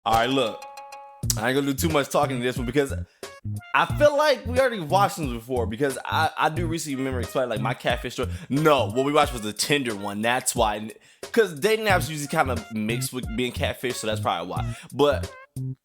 All right, look, I ain't gonna do too much talking in this one because I feel like we already watched this before, because I do recently remember explaining like my catfish story. No, what we watched was the Tinder one. That's why, because dating apps usually kind of mixed with being catfish, so that's probably why. But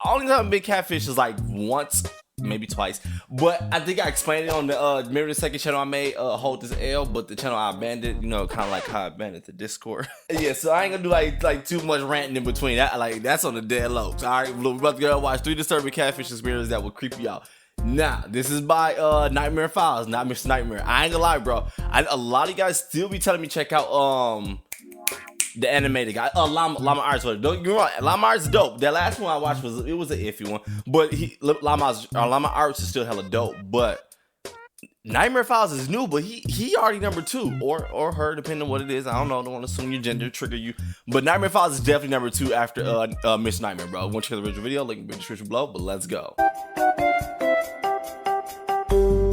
only time I've been catfish is like once, maybe twice. But I think I explained it on the remember the second channel I made, Hold This L, but the channel I abandoned, you know, kind of like how I abandoned the Discord. Yeah, so I ain't gonna do like too much ranting in between. That like that's on the dead low. All right, we're about to go watch 3 disturbing catfish experiences that will creep you out. Nah, this is by Nightmare Files, not Mr. Nightmare. I ain't gonna lie, bro. A lot of you guys still be telling me check out the animated guy, Llama Arts. Don't get me wrong, Llama Arts is dope. That last one I watched was an iffy one, but Llama Arts is still hella dope. But Nightmare Files is new, but he already number 2 or her, depending on what it is. I don't know. Don't want to assume your gender, trigger you. But Nightmare Files is definitely number 2 after Mr. Nightmare, bro. Want to check the original video? Link in the description below. But let's go.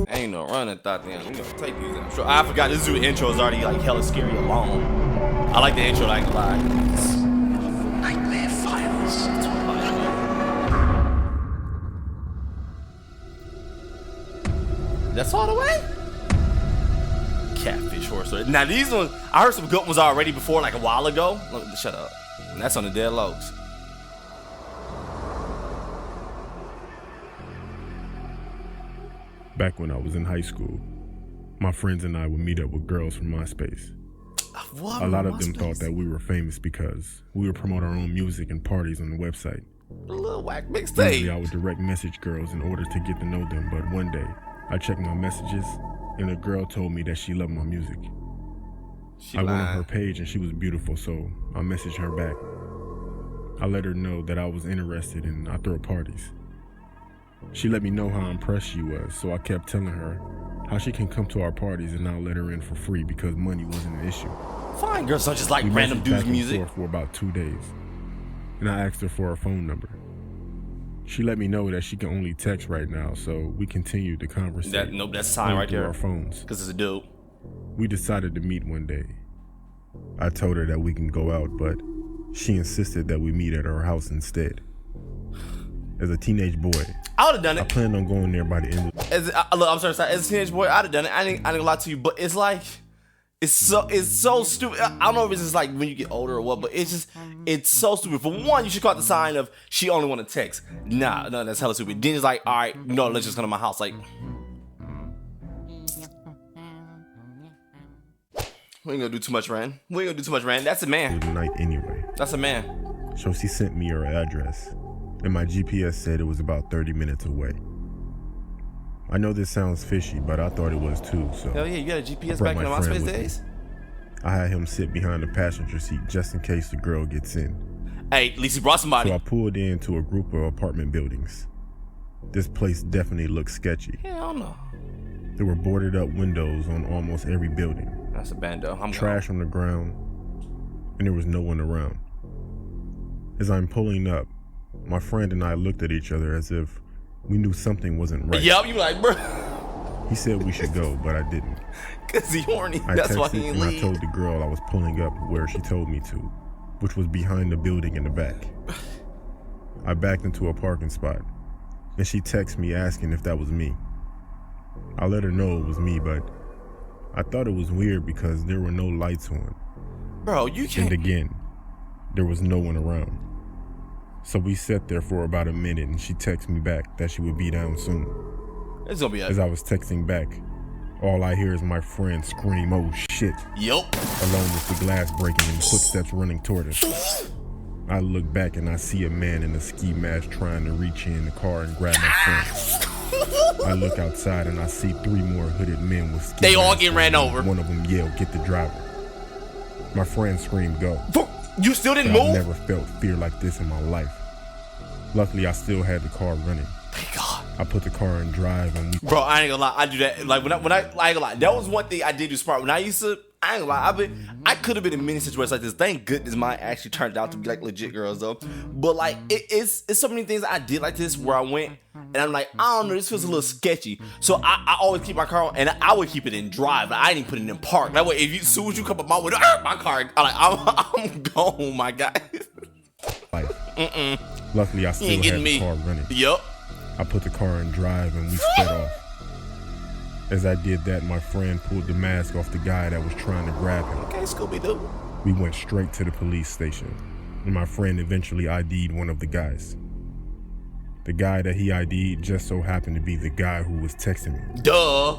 Ain't no running, thought damn. We gonna take these out. I forgot this dude's intro is already like hella scary alone. I like the intro, I ain't gonna lie. Nightmare Files. That's all the way? Catfish horror story. Now these ones, I heard some good ones already before, like a while ago. Shut up. And that's on the dead lows. Back when I was in high school, my friends and I would meet up with girls from MySpace. A lot of them thought that we were famous because we would promote our own music and parties on the website. A little whack Usually mixtape. I would direct message girls in order to get to know them, but one day, I checked my messages and a girl told me that she loved my music. I went on her page and she was beautiful, so I messaged her back. I let her know that I was interested and I throw parties. She let me know how impressed she was, so I kept telling her how she can come to our parties and I'll let her in for free because money wasn't an issue. Fine girls don't just like We random messaged dudes' back and music. forth for about 2 days, and I asked her for her phone number. She let me know that she can only text right now, so we continued the conversation. Nope, that's a sign right there. Our phones. Because it's a dude. We decided to meet one day. I told her that we can go out, but she insisted that we meet at her house instead. As a teenage boy, I would have done I it. planned on going there by the end of Look, I'm sorry. As a teenage boy, I'd have done it. I ain't gonna lie to you, but it's like, it's so stupid. I don't know if it's just like when you get older or what, but it's so stupid. For one, you should call it the sign of she only want to text. Nah, no, that's hella stupid. Then it's like, all right, no, let's just come to my house. Like, we ain't gonna do too much, Rand. That's a man. the night anyway. That's a man. So she sent me her address, and my GPS said it was about 30 minutes away. I know this sounds fishy, but I thought it was too, so Hell yeah, you got a GPS brought back in the my friend MySpace with me. days? I had him sit behind the passenger seat just in case the girl gets in. Hey, at least he brought somebody. So I pulled into a group of apartment buildings. This place definitely looked sketchy. Hell no. There were boarded up windows on almost every building, That's a bando. I'm trash on the ground, and there was no one around. As I'm pulling up, my friend and I looked at each other as if we knew something wasn't right. Yup, you like, bro. He said we should go, but I didn't. Cause he horny. I That's why texted he ain't and I leave. told the girl I was pulling up where she told me to, which was behind the building in the back. I backed into a parking spot, and she texted me asking if that was me. I let her know it was me, but I thought it was weird because there were no lights on. Bro, you And can't. again, there was no one around. So we sat there for about a minute and she texted me back that she would be down soon. It's gonna be As I was texting back, all I hear is my friend scream, "Oh shit," Yup. along with the glass breaking and footsteps running toward us. I look back and I see a man in a ski mask trying to reach in the car and grab my friend. I look outside and I see 3 more hooded men with ski They all masks get ran on. over. One of them yelled, "Get the driver." My friend screamed, "Go." You still didn't But I've move? never felt fear like this in my life. Luckily, I still had the car running. Thank God. I put the car in drive and we Bro, I ain't gonna lie. I do that. Like when I ain't gonna lie. That was one thing I did do smart. When I used to, I ain't gonna lie. I could have been in many situations like this. Thank goodness mine actually turned out to be like legit girls though. But like it's so many things I did like this where I went and I'm like, I don't know, this feels a little sketchy. So I always keep my car on, and I would keep it in drive. Like, I didn't put it in park. That way, if you as soon as you come up my window, my car, I'm gone, my guy. life. Luckily, I still had the car running. Yup. I put the car in drive and we sped off. As I did that, my friend pulled the mask off the guy that was trying to grab him. Okay, Scooby-Doo. We went straight to the police station, and my friend eventually ID'd one of the guys. The guy that he ID'd just so happened to be the guy who was texting me. Duh.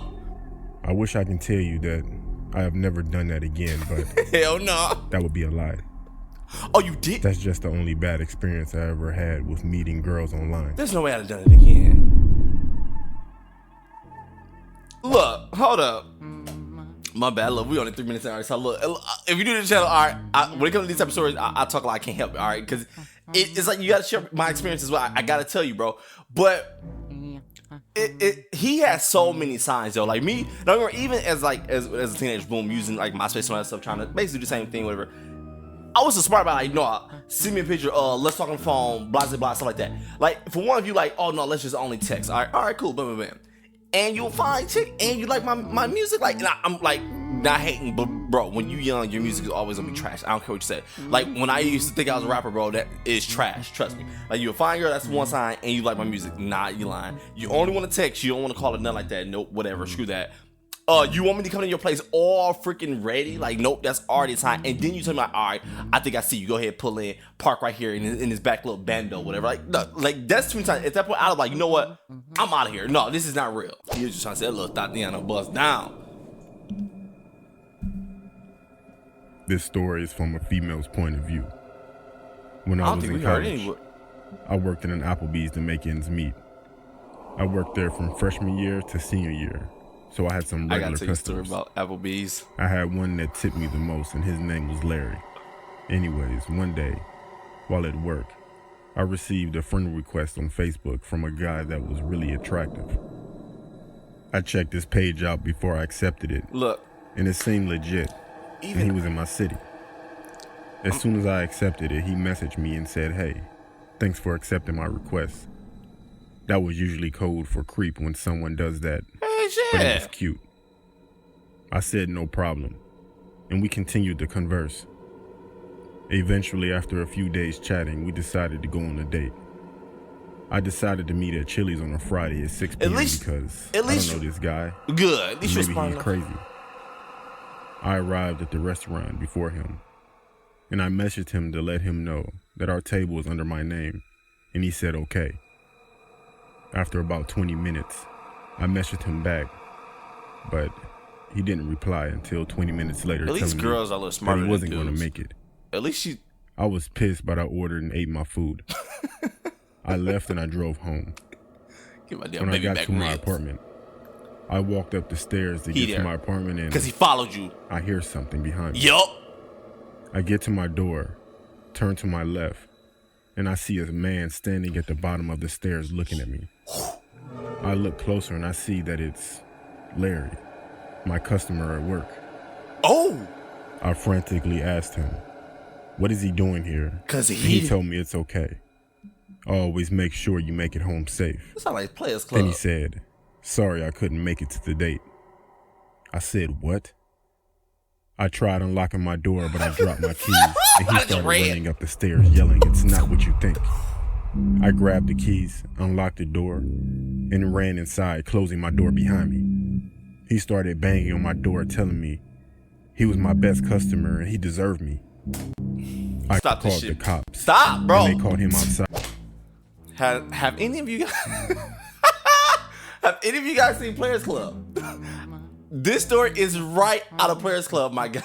I wish I can tell you that I have never done that again, but hell no. That would be a lie. Oh, you did? That's just the only bad experience I ever had with meeting girls online. There's no way I'd have done it again. Look, hold up. My bad. Look, we only 3 minutes in. All right, so look, if you do this channel, all right, when it comes to these type of stories, I talk like I can't help it, all right? Because it's like you got to share my experience as well. I got to tell you, bro. But he has so many signs, though. Like me, don't remember, even as a teenager, boom, using like MySpace and all that stuff, trying to basically do the same thing, whatever. I was so smart about like, no, send me a picture, let's talk on the phone, blah, blah, blah, stuff like that. Like, for one of you, like, oh no, let's just only text. All right, cool, bam, bam, bam. And you'll find chick, and you like my music, like, and I'm like, not hating, but bro, when you young, your music is always gonna be trash. I don't care what you say. Like, when I used to think I was a rapper, bro, that is trash, trust me. Like, you'll find girl, that's one sign, and you like my music. Nah, you lying. You only want to text, you don't want to call it nothing like that. Nope, whatever, screw that. You want me to come to your place all freaking ready? Like, nope, that's already a sign. And then you tell me, like, all right, I think I see you. Go ahead, pull in, park right here in his back little bando, whatever. Like, no, like that's too many times. At that point, I was like, you know what? I'm out of here. No, this is not real. You're just trying to say, little Tatiana bust down. This story is from a female's point of view. When I was in college, I worked in an Applebee's to make ends meet. I worked there from freshman year to senior year. So I had some regular customers. I gotta tell you a story about Applebee's. I had one that tipped me the most, and his name was Larry. Anyways, one day, while at work, I received a friend request on Facebook from a guy that was really attractive. I checked his page out before I accepted it. Look. And it seemed legit, and he was in my city. As soon as I accepted it, he messaged me and said, hey, thanks for accepting my request. That was usually code for creep when someone does that. But it was cute. I said no problem, and we continued to converse. Eventually, after a few days chatting, we decided to go on a date. I decided to meet at Chili's on a Friday at 6 p.m. because I don't know this guy. Good. At least maybe he's crazy. I arrived at the restaurant before him, and I messaged him to let him know that our table was under my name, and he said okay. After about 20 minutes, I messaged him back, but he didn't reply until 20 minutes later. At least girls are a little smarter that he wasn't than going to dudes. make it. At least she... I was pissed, but I ordered and ate my food. I left and I drove home. When I got to my apartment, I walked up the stairs to get to my apartment, and because he followed you, I hear something behind me. Yup. I get to my door, turn to my left, and I see a man standing at the bottom of the stairs looking at me. I look closer and I see that it's Larry, my customer at work. Oh! I frantically asked him, what is he doing here? Because he told me it's okay. Always make sure you make it home safe. It's not like Players Club. Then he said, sorry I couldn't make it to the date. I said, what? I tried unlocking my door, but I dropped my keys, and he started running up the stairs yelling, it's not what you think. I grabbed the keys, unlocked the door, and ran inside, closing my door behind me. He started banging on my door, telling me he was my best customer and he deserved me. I called the cops. Stop, bro. And they caught him outside. Have any of you guys have any of you guys seen Players Club? This story is right out of Players Club, my guy.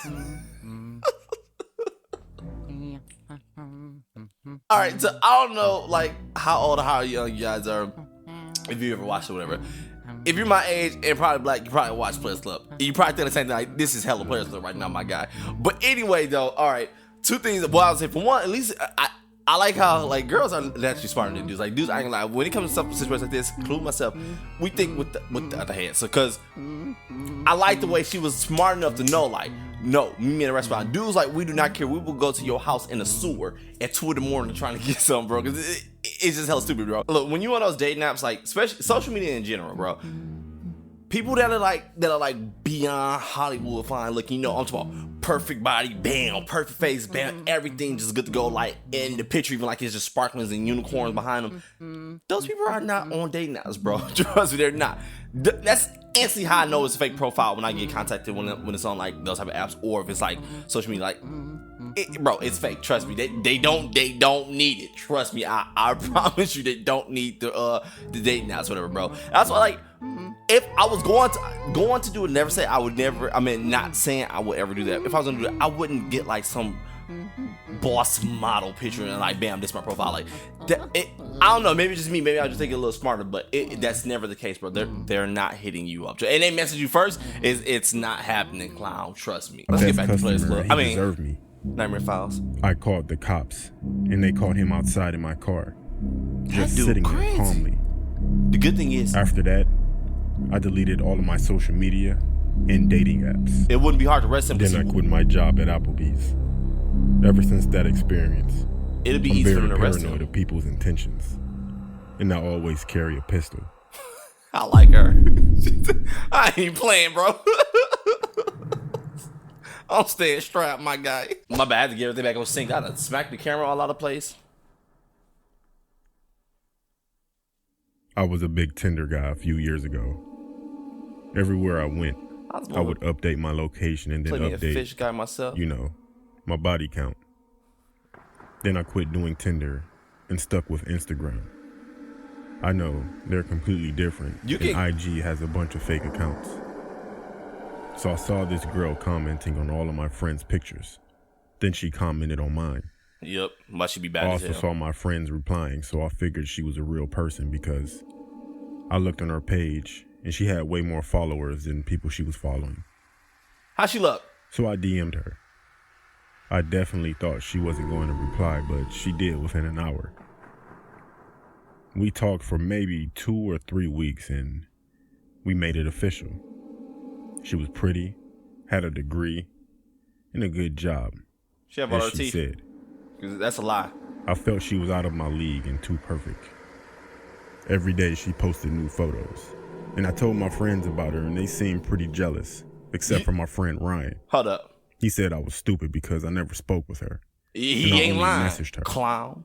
All right, so I don't know, like, how old or how young you guys are, if you ever watched it or whatever. If you're my age and probably black, you probably watch Players Club. You probably think the same thing, like, this is hella Players Club right now, my guy. But anyway, though, all right, two things. Well, I would say, for one, at least I like how, like, girls are naturally smarter than dudes. Like, dudes, I ain't gonna lie, when it comes to situations like this, including myself, we think with the other head. So, because I like the way she was smart enough to know, like, no, me in a restaurant. Dudes, like, we do not care. We will go to your house in a sewer at 2 in the morning trying to get something, bro. Because it's just hella stupid, bro. Look, when you on those dating apps, like, especially social media in general, bro, people that are like beyond Hollywood fine looking, you know, I'm talking about perfect body, bam, perfect face, bam, everything just good to go, like in the picture, even like it's just sparklings and unicorns behind them. Those people are not on dating apps, bro. Trust me, they're not. That's instantly how I know it's a fake profile when I get contacted when it's on like those type of apps, or if it's like social media, like bro, it's fake. Trust me, they don't need it. Trust me, I promise you, they don't need the dating apps, whatever, bro. That's why, like, if I was going to do it, never say I would never. I mean, not saying I would ever do that. If I was gonna do that, I wouldn't get like some boss model picture and like, bam, this is my profile. Like, I don't know. Maybe just me. Maybe I just think it a little smarter. But that's never the case, bro. They're not hitting you up, and they message you first. It's not happening, clown. Trust me. Let's get back to Players Club. I mean, deserved me. Nightmare Files. I called the cops, and they caught him outside in my car, just sitting there calmly. The good thing is, after that, I deleted all of my social media and dating apps. It wouldn't be hard to arrest him. Then I quit my job at Applebee's. Ever since that experience, it'll be easy for them to arrest him. I'm very paranoid of people's intentions, and I always carry a pistol. I like her. I ain't playing, bro. I'm staying strapped, my guy. My bad, I had to get everything back on sync. I done smacked the camera all out of place. I was a big Tinder guy a few years ago. Everywhere I went, I would update my location and then update, fish guy myself. You know, my body count. Then I quit doing Tinder and stuck with Instagram. I know, they're completely different, and IG has a bunch of fake accounts. So I saw this girl commenting on all of my friends' pictures. Then she commented on mine. Yep, must she be bad I as hell. also saw my friends replying, so I figured she was a real person because I looked on her page and she had way more followers than people she was following. How'd she look? So I DM'd her. I definitely thought she wasn't going to reply, but she did within an hour. We talked for maybe 2 or 3 weeks and we made it official. She was pretty, had a degree, and a good job. She had all her teeth. Said. That's a lie. I felt she was out of my league and too perfect. Every day she posted new photos. And I told my friends about her and they seemed pretty jealous, except for my friend Ryan. Hold up. He said I was stupid because I never spoke with her. He ain't lying. Messaged her. Clown.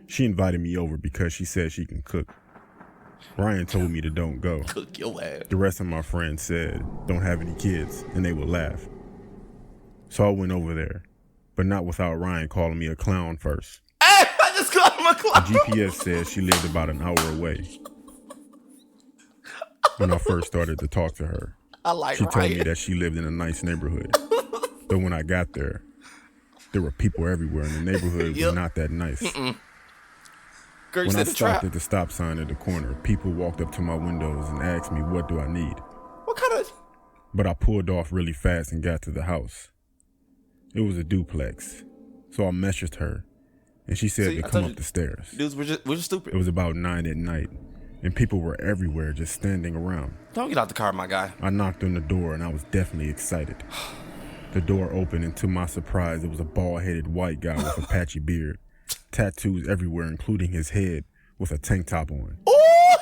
She invited me over because she said she can cook. Ryan told me to don't go. Cook your ass. The rest of my friends said don't have any kids and they would laugh. So I went over there, but not without Ryan calling me a clown first. Hey, I just called him a clown. The GPS said she lived about an hour away. When I first started to talk to her, she told me that she lived in a nice neighborhood. But when I got there were people everywhere and the neighborhood was not that nice. When I stopped at the stop sign at the corner, people walked up to my windows and asked me, what do I need? What kind of... But I pulled off really fast and got to the house. It was a duplex. So I messaged her, and she said to come up the stairs. Dudes, we're just stupid. It was about 9 at night, and people were everywhere just standing around. Don't get out the car, my guy. I knocked on the door, and I was definitely excited. The door opened, and to my surprise, it was a bald-headed white guy with a patchy beard. Tattoos everywhere, including his head, with a tank top on. Ooh,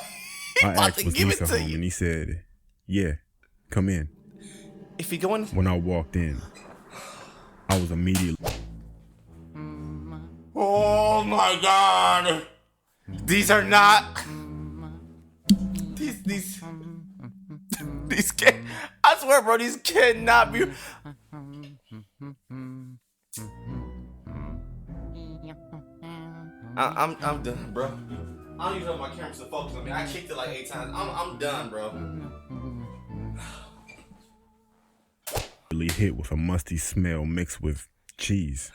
I asked, was Lisa home? And he said, yeah, come in. If he go in? When I walked in, I was immediately... Oh my God. These are not... These can... I swear, bro, these cannot be... I'm done, bro. I don't even know if my camera's to focus on me. I kicked it like 8 times. I'm done, bro. Hit with a musty smell mixed with cheese.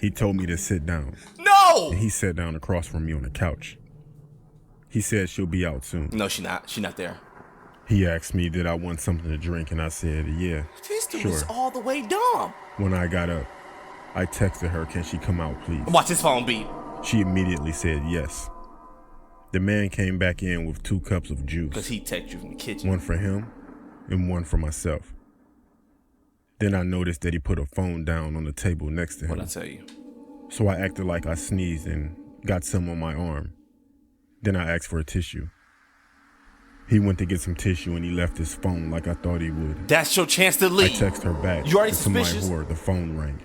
He told me to sit down. No! And he sat down across from me on the couch. He said she'll be out soon. No, she not. She not there. He asked me, did I want something to drink? And I said, yeah, this dude is all the way dumb. When I got up, I texted her, can she come out, please? Watch his phone beep. She immediately said yes. The man came back in with 2 cups of juice. Because he texted you from the kitchen. One for him and one for myself. Then I noticed that he put a phone down on the table next to him. What'd I tell you? So I acted like I sneezed and got some on my arm. Then I asked for a tissue. He went to get some tissue and he left his phone like I thought he would. That's your chance to leave. I text her back. You already To my suspicious? horror, the phone rang.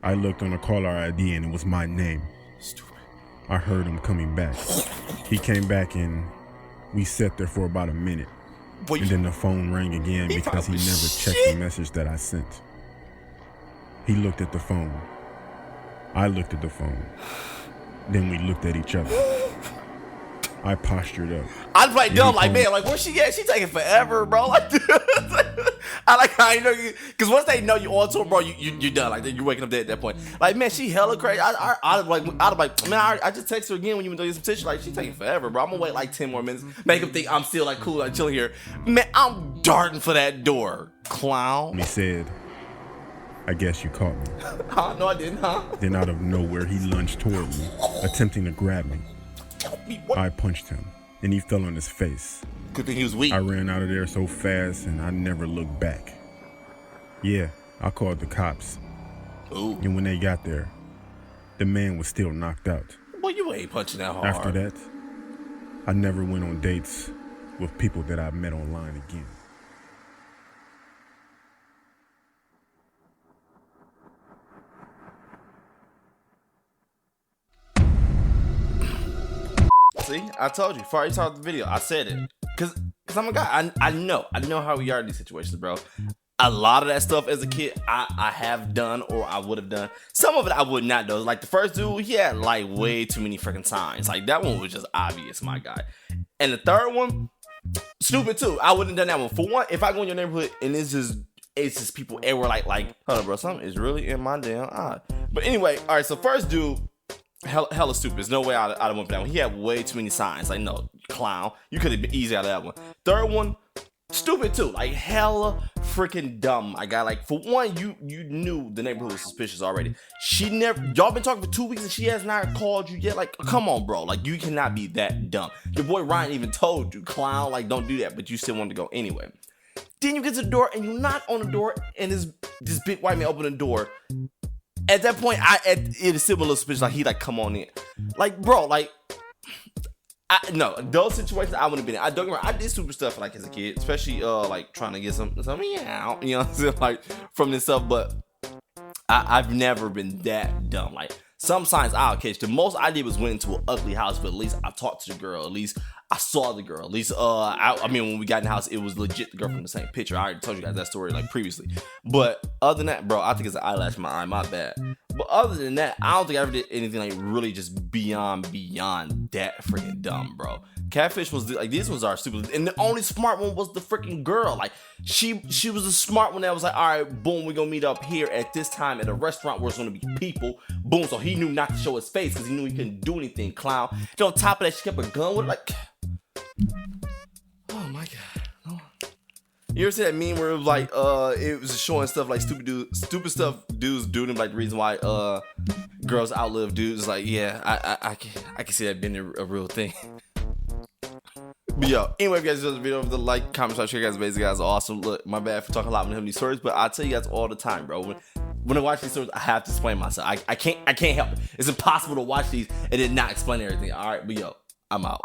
I looked on the caller ID and it was my name. Stupid. I heard him coming back. He came back and we sat there for about a minute. Boy, And then the phone rang again because he probably never checked the message that I sent. He looked at the phone. I looked at the phone. Then we looked at each other. I postured up. I'd play dumb, like, told man, like, where's she at? She taking forever, bro. Like, I like how you know, because once they know you on tour, bro, you're done. Like, you're waking up dead at that point. Like, man, she hella crazy. I'd like, man, I just text her again when you do some tissue. Like, she taking forever, bro. I'm gonna wait like 10 more minutes, make him think I'm still like cool, like chilling here. Man, I'm darting for that door, clown. He said, I guess you caught me. Huh? No, I didn't, huh? Then out of nowhere, he lunged toward me, attempting to grab me. I punched him, and he fell on his face. Good thing he was weak. I ran out of there so fast, and I never looked back. Yeah, I called the cops. Ooh. And when they got there, the man was still knocked out. Well, you ain't punching that hard. After that, I never went on dates with people that I met online again. See, I told you before I started the video. I said it, cause I'm a guy. I know how we are in these situations, bro. A lot of that stuff as a kid, I have done or I would have done. Some of it I would not do. Like the first dude, he had like way too many freaking signs. Like that one was just obvious, my guy. And the third one, stupid too. I wouldn't have done that one. For one, if I go in your neighborhood and it's just people everywhere like, hold up, bro, something is really in my damn eye. But anyway, all right. So first dude. Hella stupid. There's no way I'd have went for that one. He had way too many signs. Like, no, clown. You could have been easy out of that one. Third one, stupid too. Like, hella freaking dumb. I got like, for one, you knew the neighborhood was suspicious already. Y'all been talking for 2 weeks and she has not called you yet. Like, come on, bro. Like, you cannot be that dumb. Your boy Ryan even told you, clown, like, don't do that. But you still wanted to go anyway. Then you get to the door and you knock on the door and this big white man open the door. At that point, it is still a little suspicious. Like, he like, come on in. Like, bro, like, no, those situations I wouldn't have been in. I don't remember. I did stupid stuff like as a kid, especially like trying to get some out, you know what I'm saying? Like from this stuff, but I've never been that dumb. Like some signs I'll catch. The most I did was went into an ugly house, but at least I talked to the girl. At least I saw the girl. At least I mean when we got in the house, it was legit the girl from the same picture. I already told you guys that story like previously. But other than that, bro, I think it's an eyelash in my eye. My bad. But other than that, I don't think I ever did anything like really just beyond that freaking dumb, bro. Catfish was like, these ones are stupid, and the only smart one was the freaking girl. Like she was a smart one that was like, all right, boom, we're gonna meet up here at this time at a restaurant where it's gonna be people. Boom, so he knew not to show his face because he knew he couldn't do anything, clown. Then on top of that, she kept a gun with her, like, oh my god. You ever see that meme where it was like, it was showing stuff like stupid stuff dudes doing, like the reason why girls outlive dudes? Like, yeah, I can see that being a real thing. But yo, anyway, if you guys enjoyed the video, the like, comment, subscribe, you guys, basically, guys are awesome. Look, my bad for talking a lot when I have these stories, but I tell you guys all the time, bro. When I watch these stories, I have to explain myself. I can't help it. It's impossible to watch these and then not explain everything. All right, but yo, I'm out.